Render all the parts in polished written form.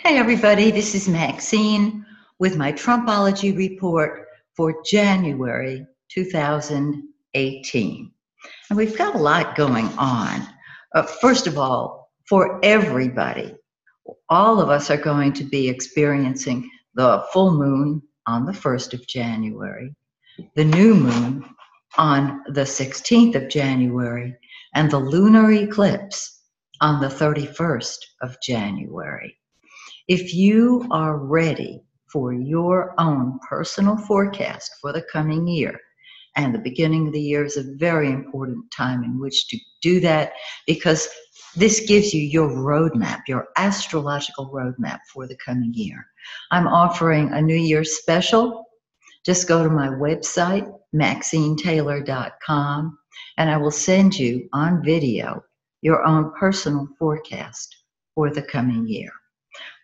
Hey everybody, this is Maxine with my Trumpology Report for January 2018. And we've got a lot going on. First of all, for everybody, all of us are going to be experiencing the full moon on the 1st of January, the new moon on the 16th of January, and the lunar eclipse on the 31st of January. If you are ready for your own personal forecast for the coming year, and the beginning of the year is a very important time in which to do that, because this gives you your roadmap, your astrological roadmap for the coming year. I'm offering a New Year's special. Just go to my website, MaxineTaylor.com, and I will send you on video your own personal forecast for the coming year.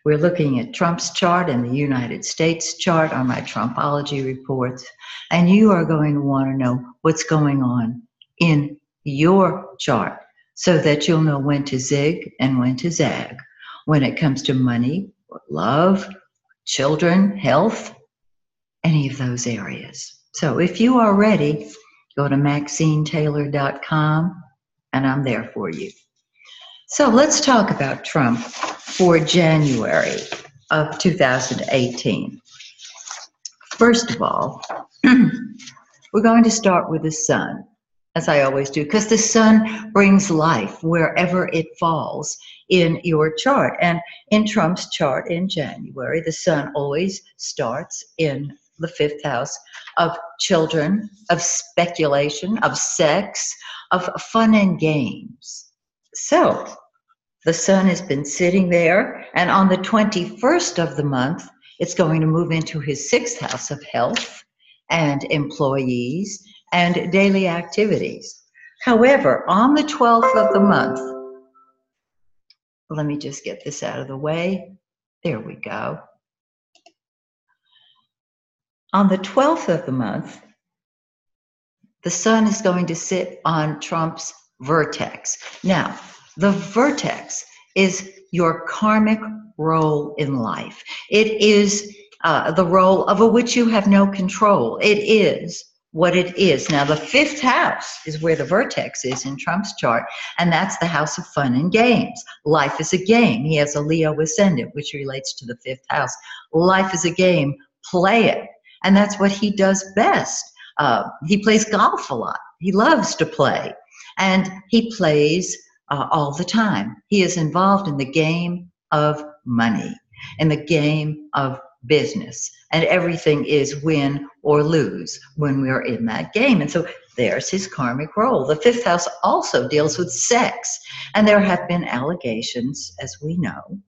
We're looking at Trump's chart and the United States chart on my Trumpology reports, and you are going to want to know what's going on in your chart so that you'll know when to zig and when to zag when it comes to money, love, children, health, any of those areas. So if you are ready, go to MaxineTaylor.com, and I'm there for you. So let's talk about Trump for January of 2018. First of all, we're going to start with the sun, as I always do, because the sun brings life wherever it falls in your chart. And in Trump's chart in January, the sun always starts in the 5th house of children, of speculation, of sex, of fun and games. So the sun has been sitting there, and on the 21st of the month, it's going to move into his 6th house of health and employees and daily activities. However, on the 12th of the month, let me just get this out of the way. There we go. On the 12th of the month, the sun is going to sit on Trump's vertex. Now, the vertex is your karmic role in life. It is the role over which you have no control. It is what it is. Now, the 5th house is where the vertex is in Trump's chart, and that's the house of fun and games. Life is a game. He has a Leo ascendant, which relates to the 5th house. Life is a game. Play it. And that's what he does best. He plays golf a lot. He loves to play. And he plays all the time. He is involved in the game of money, in the game of business, and everything is win or lose when we're in that game. And so there's his karmic role. The 5th house also deals with sex, and there have been allegations, as we know,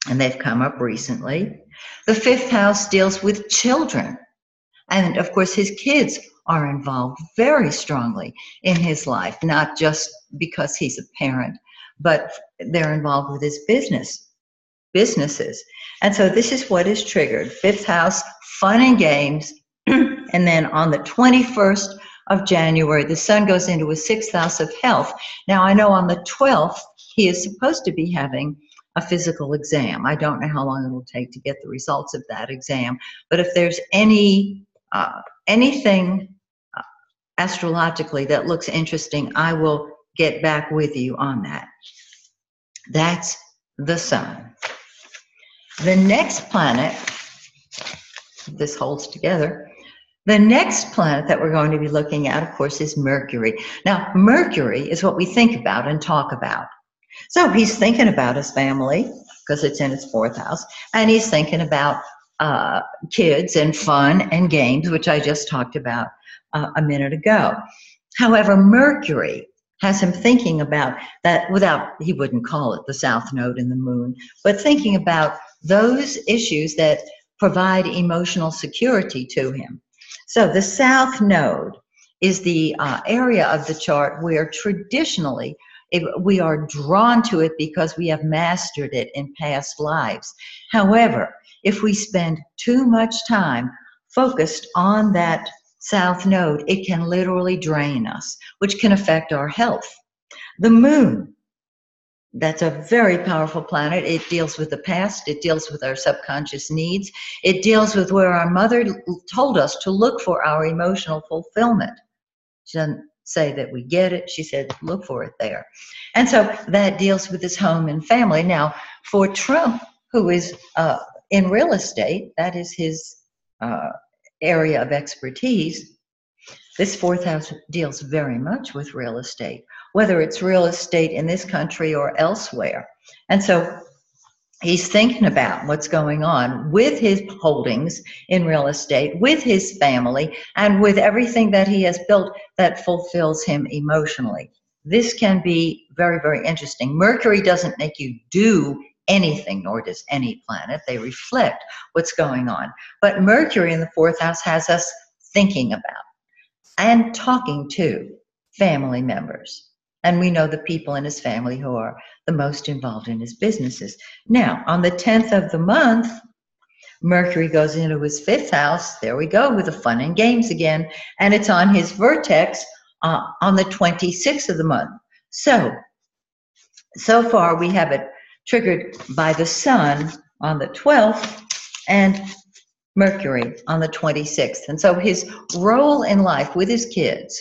and they've come up recently. The 5th house deals with children, and of course his kids are involved very strongly in his life, not just because he's a parent, but they're involved with his businesses. And so this is what is triggered. 5th house, fun and games. And then on the 21st of January, the sun goes into his 6th house of health. Now, I know on the 12th, he is supposed to be having a physical exam. I don't know how long it will take to get the results of that exam. But if there's anything astrologically that looks interesting, I will get back with you on that. That's the sun. The next planet, this holds together, the next planet that we're going to be looking at, of course, is Mercury. Now, Mercury is what we think about and talk about. So he's thinking about his family, because it's in his 4th house, and he's thinking about kids and fun and games, which I just talked about a minute ago. However, Mercury has him thinking about that he wouldn't call it the South Node in the moon, but thinking about those issues that provide emotional security to him. So the South Node is the area of the chart where traditionally we are drawn to it because we have mastered it in past lives. However, if we spend too much time focused on that South Node, it can literally drain us, which can affect our health. The moon That's a very powerful planet. It deals with the past. It deals with our subconscious needs. It deals with where our mother told us to look for our emotional fulfillment. She doesn't say that we get it. She said, look for it there. And so that deals with his home and family. Now, for Trump, who is in real estate, that is his area of expertise. This fourth house deals very much with real estate, whether it's real estate in this country or elsewhere. And so he's thinking about what's going on with his holdings in real estate, with his family, and with everything that he has built that fulfills him emotionally. This can be very, very interesting. Mercury doesn't make you do anything, nor does any planet. They reflect what's going on. But Mercury in the fourth house has us thinking about and talking to family members. And we know the people in his family who are the most involved in his businesses. Now, on the 10th of the month, Mercury goes into his fifth house. There we go with the fun and games again. And it's on his vertex on the 26th of the month. So far we have it triggered by the sun on the 12th and Mercury on the 26th. And so his role in life with his kids,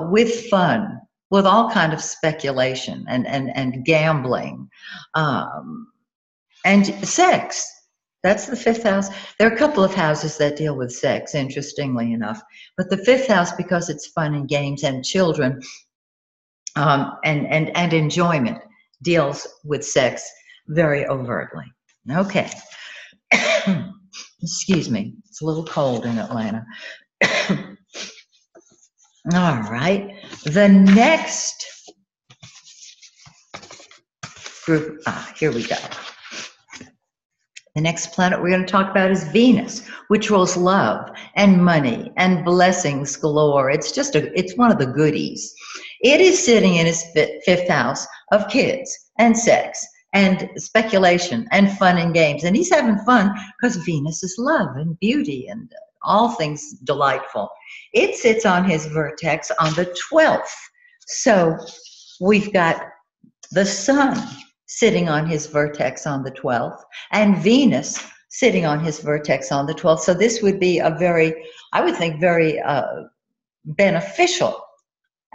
with fun, with all kind of speculation and gambling, and sex. That's the fifth house. There are a couple of houses that deal with sex, interestingly enough. But the fifth house, because it's fun and games and children and enjoyment, deals with sex very overtly. Okay. Excuse me, it's a little cold in Atlanta. All right, the next group, here we go. The next planet we're going to talk about is Venus, which rules love and money and blessings galore. It's one of the goodies. It is sitting in his fifth house of kids and sex and speculation and fun and games. And he's having fun because Venus is love and beauty and all things delightful. It sits on his vertex on the 12th. So we've got the sun sitting on his vertex on the 12th and Venus sitting on his vertex on the 12th. So this would be a very, I would think, very beneficial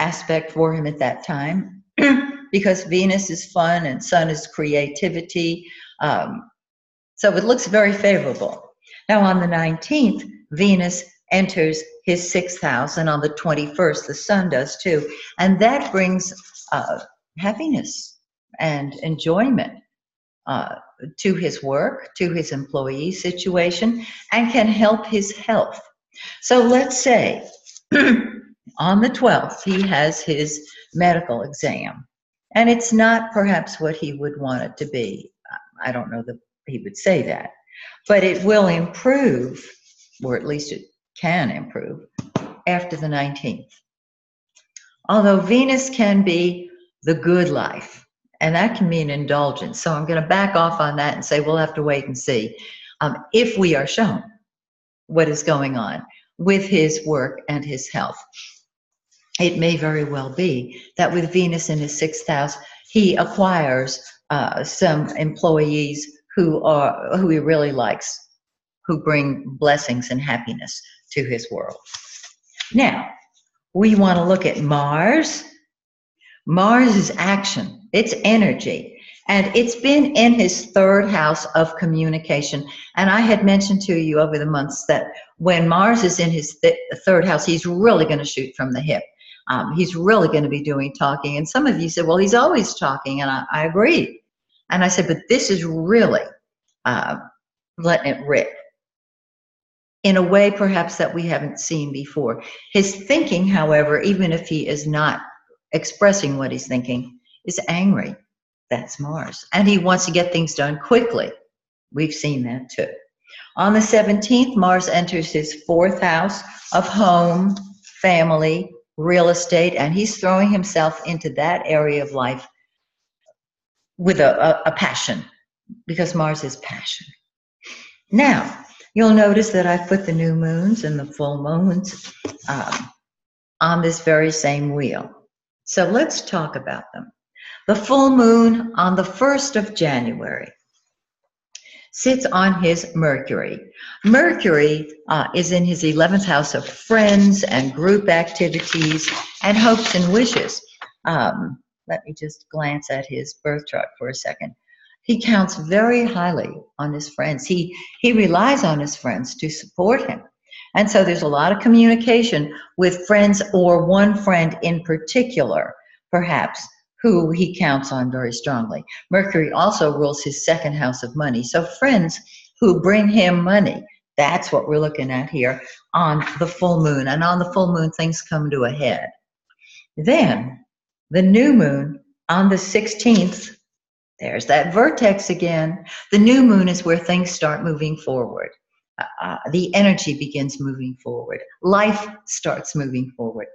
aspect for him at that time. Because Venus is fun and Sun is creativity. So it looks very favorable. Now on the 19th, Venus enters his sixth house, and on the 21st, the Sun does too. And that brings happiness and enjoyment to his work, to his employee situation, and can help his health. So let's say on the 12th, he has his medical exam. And it's not perhaps what he would want it to be. I don't know that he would say that. But it will improve, or at least it can improve, after the 19th. Although Venus can be the good life, and that can mean indulgence. So I'm going to back off on that and say we'll have to wait and see if we are shown what is going on with his work and his health. It may very well be that with Venus in his sixth house, he acquires some employees who he really likes, who bring blessings and happiness to his world. Now, we want to look at Mars. Mars is action, it's energy, and it's been in his third house of communication. And I had mentioned to you over the months that when Mars is in his third house, he's really going to shoot from the hip. He's really going to be doing talking. And some of you said, well, he's always talking. And I agree. And I said, but this is really letting it rip in a way perhaps that we haven't seen before. His thinking, however, even if he is not expressing what he's thinking, is angry. That's Mars. And he wants to get things done quickly. We've seen that too. On the 17th, Mars enters his fourth house of home, family, real estate, and he's throwing himself into that area of life with a passion, because Mars is passion. Now, you'll notice that I've put the new moons and the full moons on this very same wheel. So let's talk about them. The full moon on the 1st of January sits on his Mercury. Mercury is in his 11th house of friends and group activities and hopes and wishes. Let me just glance at his birth chart for a second. He counts very highly on his friends. He relies on his friends to support him. And so there's a lot of communication with friends, or one friend in particular, perhaps, who he counts on very strongly. Mercury also rules his 2nd house of money. So friends who bring him money, that's what we're looking at here on the full moon. And on the full moon, things come to a head. Then the new moon on the 16th, there's that vertex again. The new moon is where things start moving forward. The energy begins moving forward. Life starts moving forward.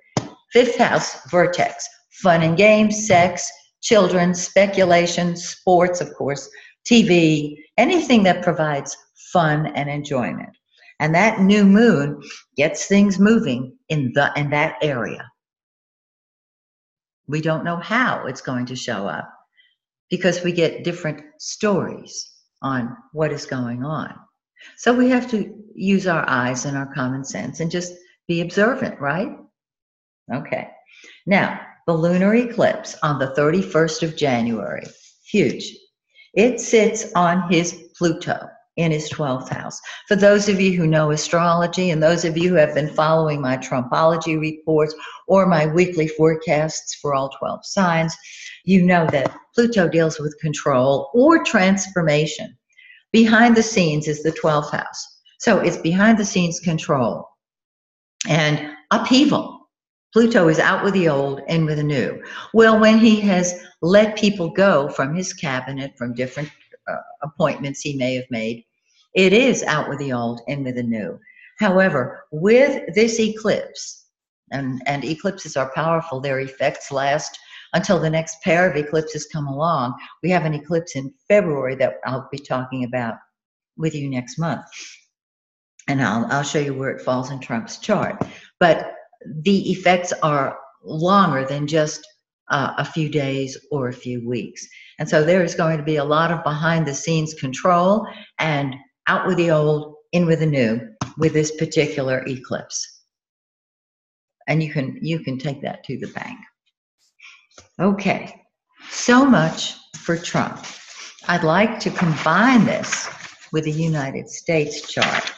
5th house, vertex. Fun and games, sex, children, speculation, sports, of course, TV, anything that provides fun and enjoyment. And that new moon gets things moving in that area. We don't know how it's going to show up because we get different stories on what is going on. So we have to use our eyes and our common sense and just be observant, right? Okay. Now, the lunar eclipse on the 31st of January, huge. It sits on his Pluto in his 12th house. For those of you who know astrology, and those of you who have been following my Trumpology reports or my weekly forecasts for all 12 signs, you know that Pluto deals with control or transformation. Behind the scenes is the 12th house. So it's behind the scenes control and upheaval. Pluto is out with the old, in with the new. Well, when he has let people go from his cabinet, from different appointments he may have made, it is out with the old, in with the new. However, with this eclipse, and eclipses are powerful, their effects last until the next pair of eclipses come along. We have an eclipse in February that I'll be talking about with you next month. And I'll show you where it falls in Trump's chart. But the effects are longer than just a few days or a few weeks. And so there is going to be a lot of behind the scenes control and out with the old, in with the new with this particular eclipse. And you can take that to the bank. Okay, so much for Trump. I'd like to combine this with the United States chart.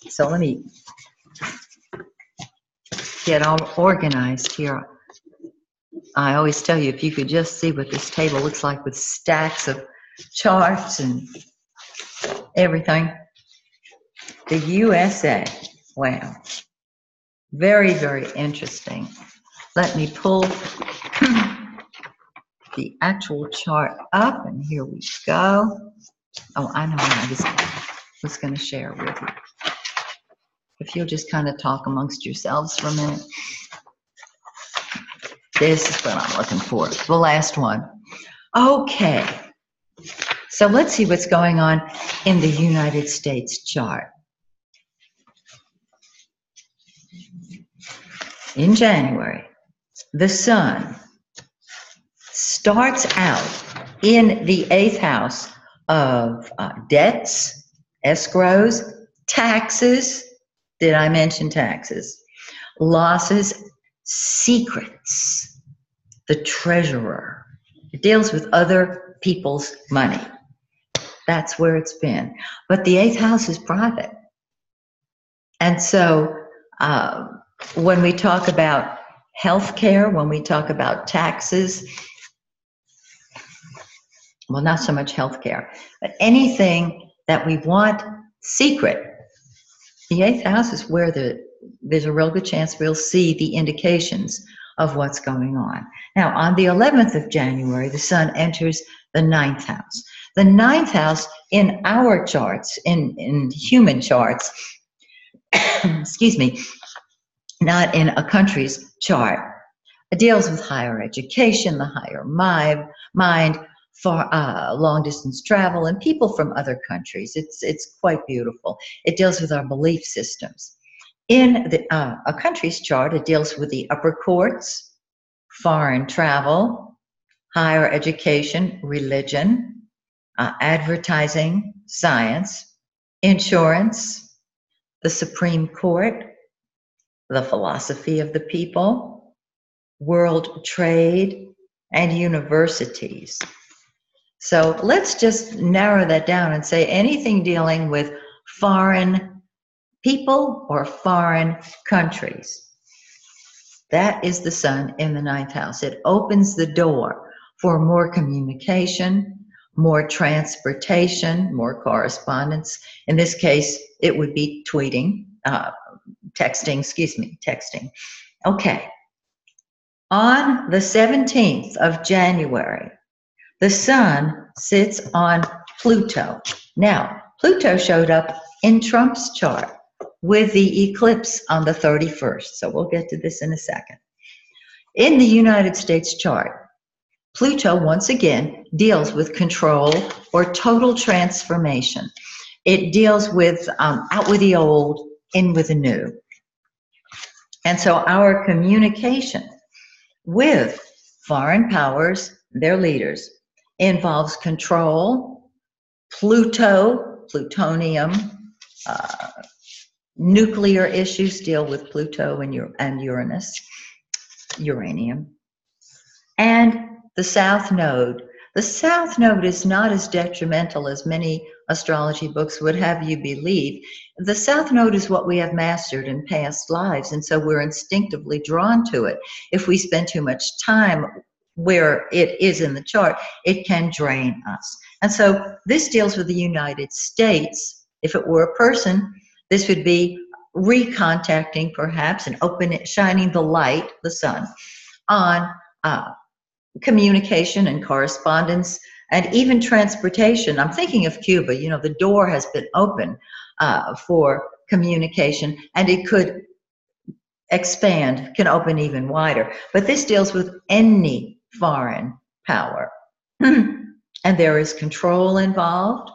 So let me get all organized here. I always tell you, if you could just see what this table looks like with stacks of charts and everything. The USA, wow. Very, very interesting. Let me pull the actual chart up, and here we go. Oh, I know what I was going to share with you. If you'll just kind of talk amongst yourselves for a minute. This is what I'm looking for, the last one. Okay, so let's see what's going on in the United States chart. In January, the sun starts out in the 8th house of debts, escrows, taxes. Did I mention taxes? Losses, secrets, the treasurer. It deals with other people's money. That's where it's been. But the 8th house is private. And so when we talk about health care, when we talk about taxes, well, not so much health care, but anything that we want secret, the 8th house is where there's a real good chance we'll see the indications of what's going on. Now, on the 11th of January, the sun enters the 9th house. The 9th house in our charts, in human charts, excuse me, not in a country's chart, it deals with higher education, the higher mind, for long-distance travel, and people from other countries. It's quite beautiful. It deals with our belief systems. In a country's chart, it deals with the upper courts, foreign travel, higher education, religion, advertising, science, insurance, the Supreme Court, the philosophy of the people, world trade, and universities. So let's just narrow that down and say anything dealing with foreign people or foreign countries. That is the sun in the ninth house. It opens the door for more communication, more transportation, more correspondence. In this case, it would be texting. Okay. On the 17th of January, the sun sits on Pluto. Now, Pluto showed up in Trump's chart with the eclipse on the 31st. So we'll get to this in a second. In the United States chart, Pluto once again deals with control or total transformation. It deals with out with the old, in with the new. And so our communication with foreign powers, their leaders, involves control, plutonium, nuclear issues deal with Pluto and Uranus, uranium, and the South Node. The South Node is not as detrimental as many astrology books would have you believe. The South Node is what we have mastered in past lives, and so we're instinctively drawn to it. If we spend too much time where it is in the chart, it can drain us. And so this deals with the United States. If it were a person, this would be recontacting perhaps and shining the light, the sun, on communication and correspondence and even transportation. I'm thinking of Cuba. You know, the door has been open for communication, and it could expand, can open even wider. But this deals with any foreign power. And there is control involved,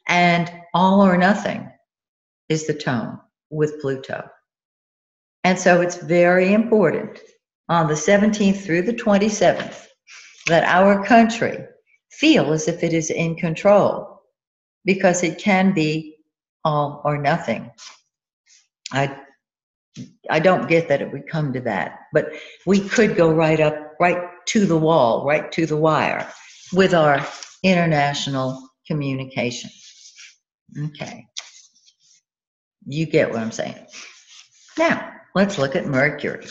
and all or nothing is the tone with Pluto. And so it's very important on the 17th through the 27th that our country feel as if it is in control, because it can be all or nothing. I don't get that it would come to that, but we could go right to the wall, right to the wire with our international communication. Okay. You get what I'm saying. Now, let's look at Mercury.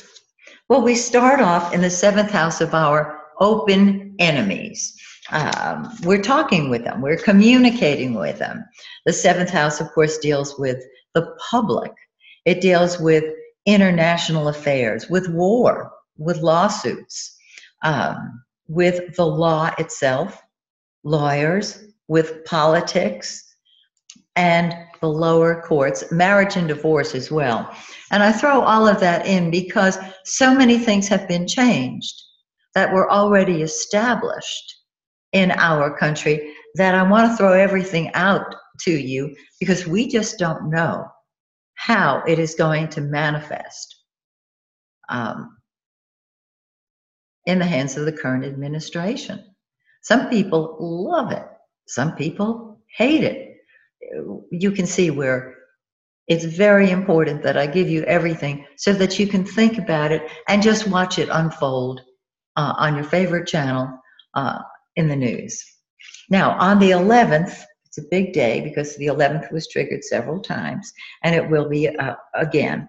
Well, we start off in the 7th house of our open enemies. We're talking with them. We're communicating with them. The 7th house, of course, deals with the public. It deals with international affairs, with war, with lawsuits, with the law itself, lawyers, with politics, and the lower courts, marriage and divorce as well. And I throw all of that in because so many things have been changed that were already established in our country that I want to throw everything out to you because we just don't know how it is going to manifest in the hands of the current administration. Some people love it. Some people hate it. You can see where it's very important that I give you everything so that you can think about it and just watch it unfold on your favorite channel in the news. Now, on the 11th, it's a big day because the 11th was triggered several times, and it will be again.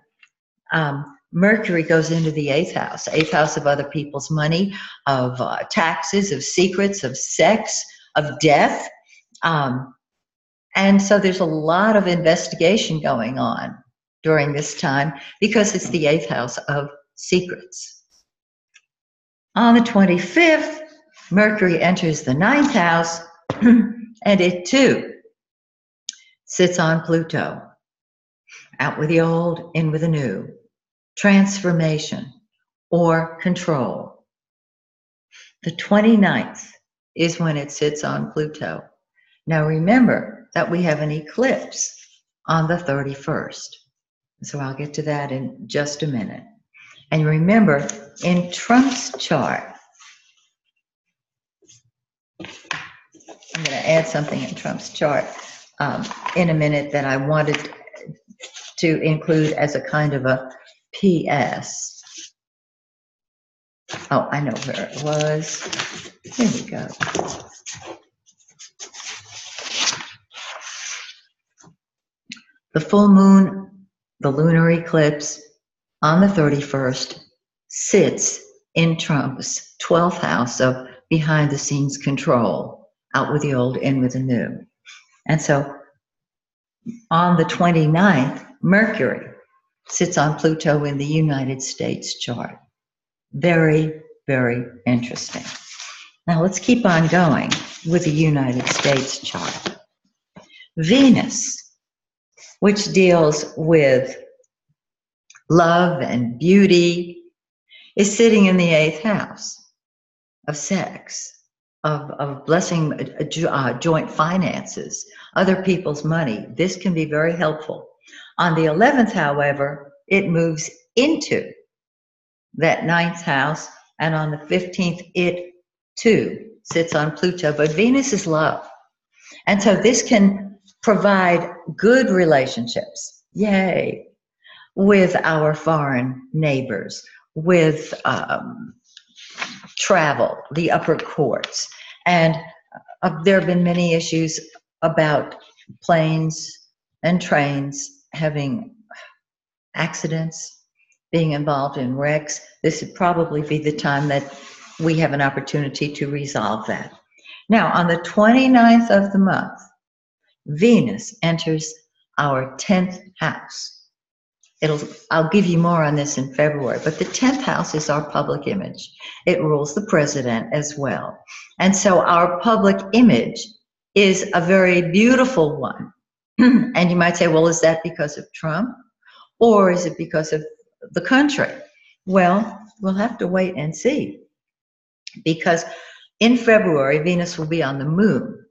Mercury goes into the 8th house of other people's money, of taxes, of secrets, of sex, of death. And so there's a lot of investigation going on during this time because it's the 8th house of secrets. On the 25th, Mercury enters the 9th house, and it too sits on Pluto. Out with the old, in with the new. Transformation or control. The 29th is when it sits on Pluto. Now remember that we have an eclipse on the 31st. So I'll get to that in just a minute. And remember, in Trump's chart, I'm going to add something in Trump's chart in a minute that I wanted to include as a kind of a PS. Oh, I know where it was. Here we go. The full moon, the lunar eclipse on the 31st sits in Trump's 12th house of behind the scenes control, out with the old, in with the new. And so on the 29th, Mercury sits on Pluto in the United States chart. Very, very interesting. Now let's keep on going with the United States chart. Venus, which deals with love and beauty, is sitting in the 8th house of sex, of blessing joint finances, other people's money. This can be very helpful. On the 11th, however, it moves into that 9th house, and on the 15th, it too sits on Pluto. But Venus is love. And so this can provide good relationships, yay, with our foreign neighbors, with travel, the upper courts. And there have been many issues about planes and trains having accidents, being involved in wrecks. This would probably be the time that we have an opportunity to resolve that. Now, on the 29th of the month, Venus enters our 10th house. I'll give you more on this in February, but the 10th house is our public image. It rules the president as well. And so our public image is a very beautiful one. And you might say, well, is that because of Trump? Or is it because of the country? Well, we'll have to wait and see. Because in February, Venus will be on the moon.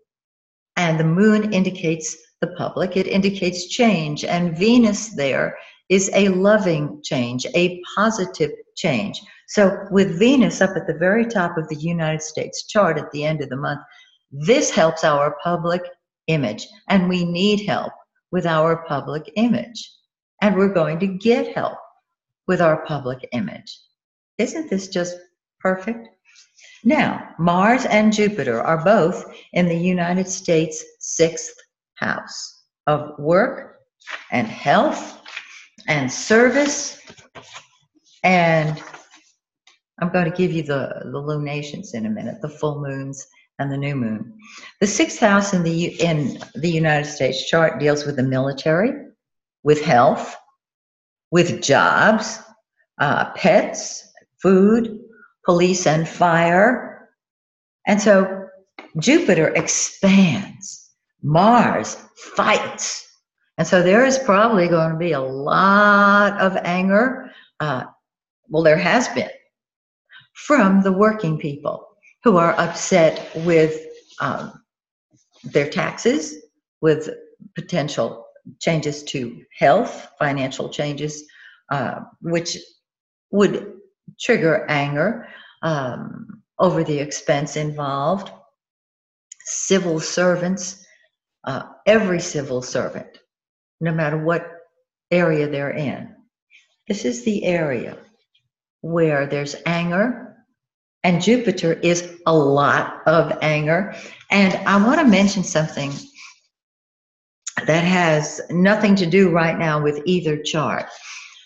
And the moon indicates the public. It indicates change. And Venus there is a loving change, a positive change. So with Venus up at the very top of the United States chart at the end of the month, this helps our public image. And we need help with our public image. And we're going to get help with our public image. Isn't this just perfect? Now, Mars and Jupiter are both in the United States 6th house of work and health and service. And I'm going to give you the lunations in a minute, the full moons and the new moon. The 6th house in the United States chart deals with the military, with health, with jobs, pets, food, police and fire. And so Jupiter expands, Mars fights. And so there is probably going to be a lot of anger. Well, there has been from the working people who are upset with their taxes, with potential changes to health, financial changes, which would trigger anger over the expense involved. Civil servants, every civil servant, no matter what area they're in. This is the area where there's anger, and Jupiter is a lot of anger. And I want to mention something that has nothing to do right now with either chart.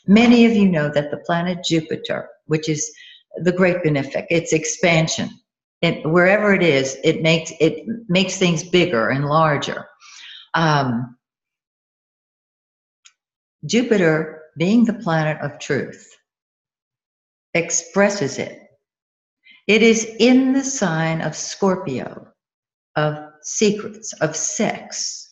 Many of you know that the planet Jupiter, which is the great benefic, it's expansion. Wherever it is, it makes things bigger and larger. Jupiter, being the planet of truth, expresses it. It is in the sign of Scorpio, of secrets, of sex.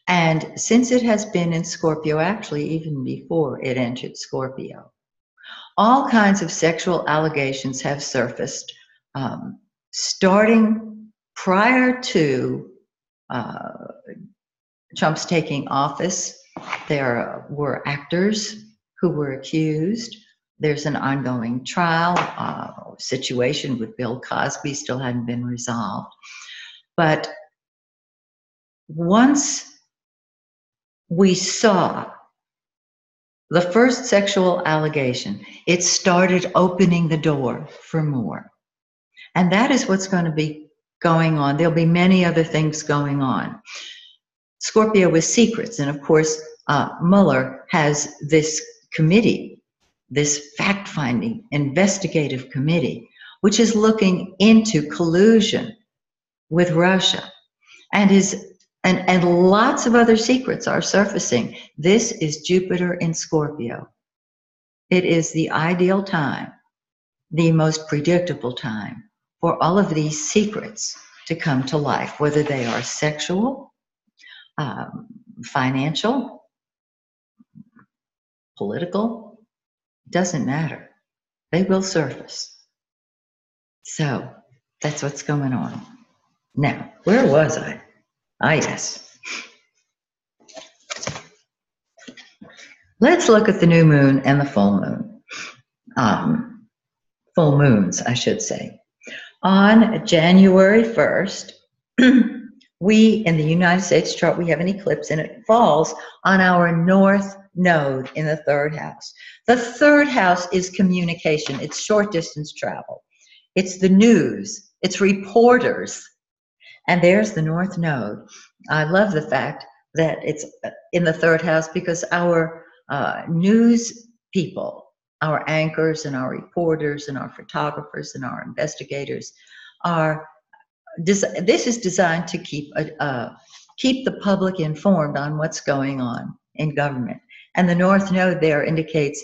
And since it has been in Scorpio, actually even before it entered Scorpio, all kinds of sexual allegations have surfaced, starting prior to Trump's taking office. There were actors who were accused. There's an ongoing trial. Situation with Bill Cosby still hadn't been resolved. But once we saw the first sexual allegation, it started opening the door for more. And that is what's going to be going on. There'll be many other things going on. Scorpio with secrets. And of course, Mueller has this committee, this fact-finding investigative committee, which is looking into collusion with Russia. And lots of other secrets are surfacing. This is Jupiter in Scorpio. It is the ideal time, the most predictable time for all of these secrets to come to life, whether they are sexual, financial, political, doesn't matter. They will surface. So that's what's going on. Now, where was I? Ah, yes. Let's look at the new moon and the full moon. Full moons, I should say. On January 1st, we in the United States chart, we have an eclipse and it falls on our north node in the third house. The third house is communication. It's short distance travel. It's the news. It's reporters. And there's the north node. I love the fact that it's in the third house because our news people, our anchors and our reporters and our photographers and our investigators are, this is designed to keep the public informed on what's going on in government. And the north node there indicates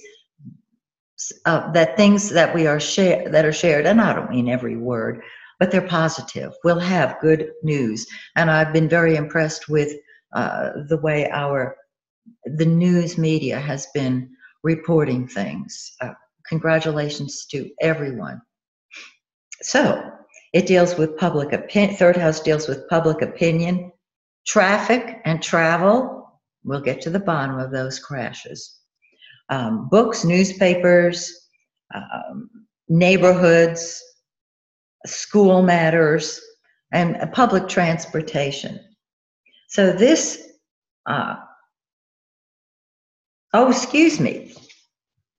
that things that are shared, and I don't mean every word, but they're positive. We'll have good news. And I've been very impressed with the way the news media has been reporting things. Congratulations to everyone. So it deals with public opinion. Third house deals with public opinion, traffic and travel. We'll get to the bottom of those crashes. Books, newspapers, neighborhoods, school matters, and public transportation. So this, excuse me.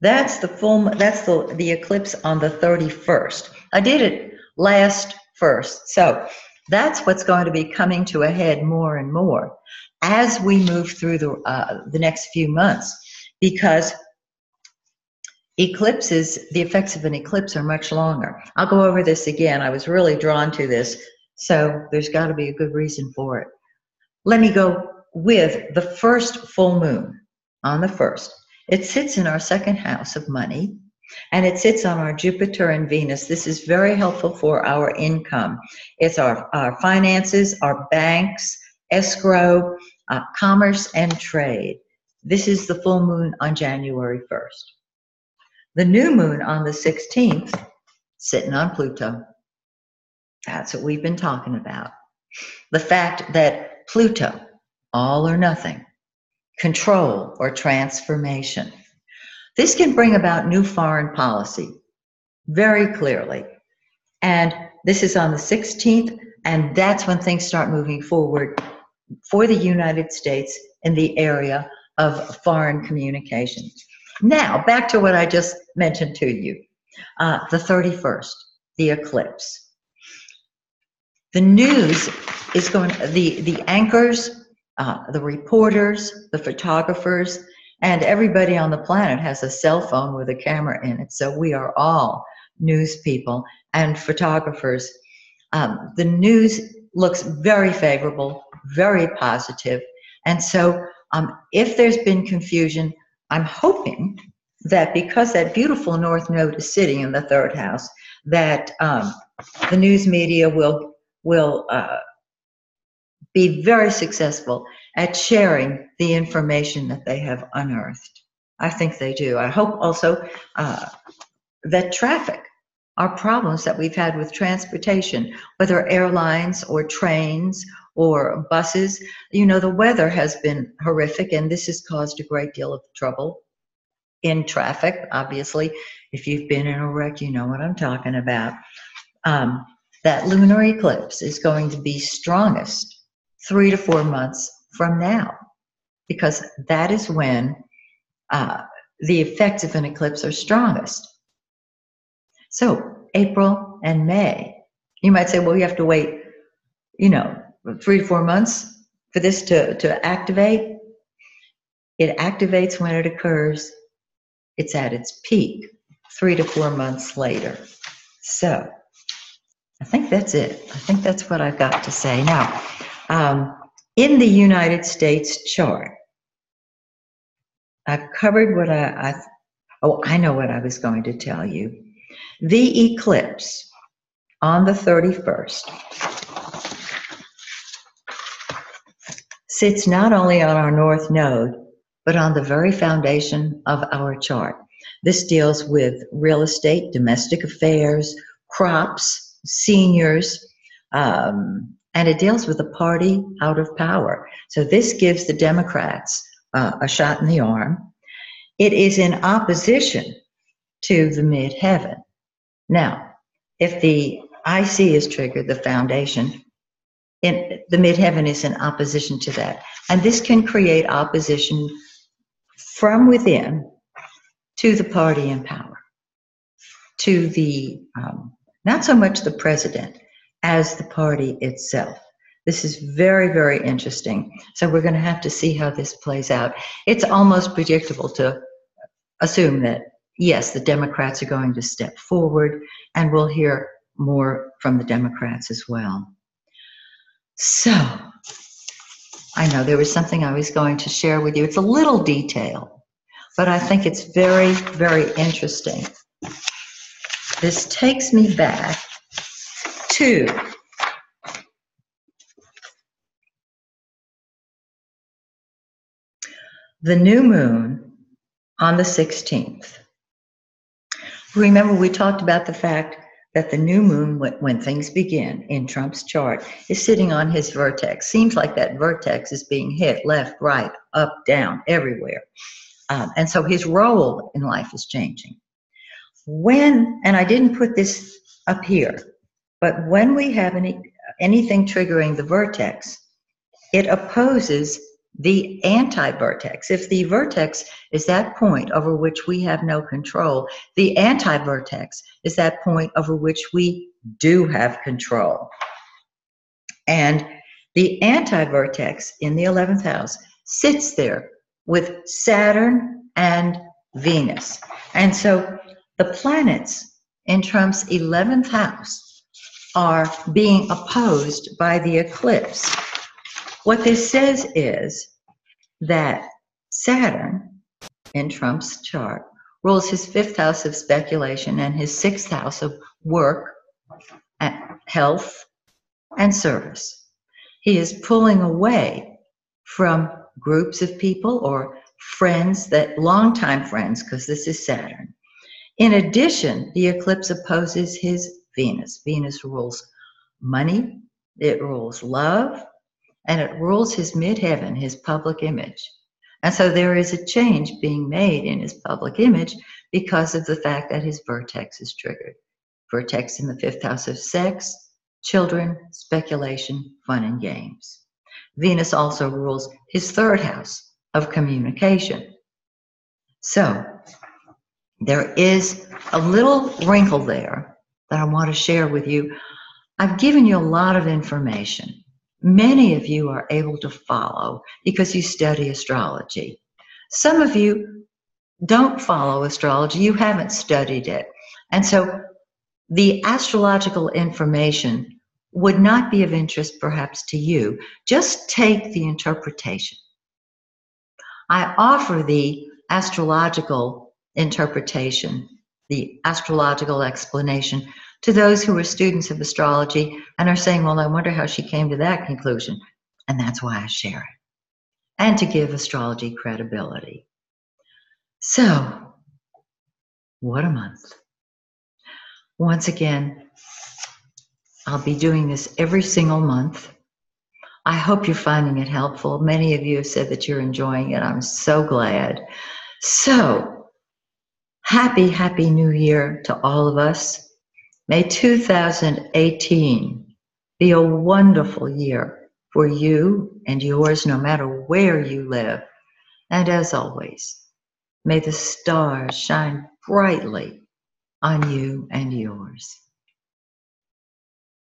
That's the eclipse on the 31st. I did it last first. So that's what's going to be coming to a head more and more as we move through the next few months, because eclipses, the effects of an eclipse are much longer. I'll go over this again. I was really drawn to this, so there's got to be a good reason for it. Let me go with the first full moon on the 1st. It sits in our second house of money, and it sits on our Jupiter and Venus. This is very helpful for our income. It's our finances, our banks, escrow, commerce, and trade. This is the full moon on January 1st. The new moon on the 16th, sitting on Pluto. That's what we've been talking about. The fact that Pluto, all or nothing, control or transformation. This can bring about new foreign policy very clearly. And this is on the 16th, and that's when things start moving forward for the United States in the area of foreign communications. Now, back to what I just mentioned to you. The 31st, the eclipse. The news is going, the anchors, the reporters, the photographers, and everybody on the planet has a cell phone with a camera in it. So we are all news people and photographers. The news looks very favorable, very positive. And so if there's been confusion, I'm hoping that because that beautiful north node is sitting in the third house, that the news media will be very successful at sharing the information that they have unearthed. I think they do. I hope also that traffic, our problems that we've had with transportation, whether airlines or trains or buses, you know, the weather has been horrific, and this has caused a great deal of trouble. in traffic, obviously. If you've been in a wreck, you know what I'm talking about. That lunar eclipse is going to be strongest 3 to 4 months from now, because that is when the effects of an eclipse are strongest. So April and May, you might say, well, you have to wait, 3 to 4 months for this to activate. It activates when it occurs. It's at its peak 3 to 4 months later. So I think that's it. I think that's what I've got to say. Now, in the United States chart, I've covered what I know what I was going to tell you. The eclipse on the 31st sits not only on our north node, but on the very foundation of our chart. This deals with real estate, domestic affairs, crops, seniors, and it deals with the party out of power. So this gives the Democrats a shot in the arm. It is in opposition to the midheaven. Now, if the IC is triggered, the foundation, the midheaven is in opposition to that. And this can create opposition from within to the party in power, to the, not so much the president as the party itself. This is very, very interesting. So we're going to have to see how this plays out. It's almost predictable to assume that, yes, the Democrats are going to step forward, and we'll hear more from the Democrats as well. So I know there was something I was going to share with you. It's a little detail, but I think it's very, very interesting. This takes me back to the new moon on the 16th. Remember, we talked about the fact that the new moon, when things begin in Trump's chart, is sitting on his vertex. Seems like that vertex is being hit left, right, up, down, everywhere. And so his role in life is changing. And I didn't put this up here, but when we have anything triggering the vertex, it opposes the anti-vertex. If the vertex is that point over which we have no control, the anti-vertex is that point over which we do have control. And the anti-vertex in the 11th house sits there with Saturn and Venus. And so the planets in Trump's 11th house are being opposed by the eclipse. What this says is that Saturn in Trump's chart rules his 5th house of speculation and his 6th house of work, health, and service. He is pulling away from groups of people or friends, longtime friends, because this is Saturn. In addition, the eclipse opposes his Venus. Venus rules money, it rules love, and it rules his midheaven, his public image. And so there is a change being made in his public image because of the fact that his vertex is triggered. Vertex in the 5th house of sex, children, speculation, fun and games. Venus also rules his 3rd house of communication. So there is a little wrinkle there that I want to share with you. I've given you a lot of information. Many of you are able to follow because you study astrology. Some of you don't follow astrology, you haven't studied it. And so the astrological information would not be of interest perhaps to you. Just take the interpretation. I offer the astrological interpretation, the astrological explanation, to those who are students of astrology and are saying, well, I wonder how she came to that conclusion. And that's why I share it. And to give astrology credibility. So, what a month. Once again, I'll be doing this every single month. I hope you're finding it helpful. Many of you have said that you're enjoying it. I'm so glad. So, Happy, happy new year to all of us. May 2018 be a wonderful year for you and yours, no matter where you live. And as always, may the stars shine brightly on you and yours.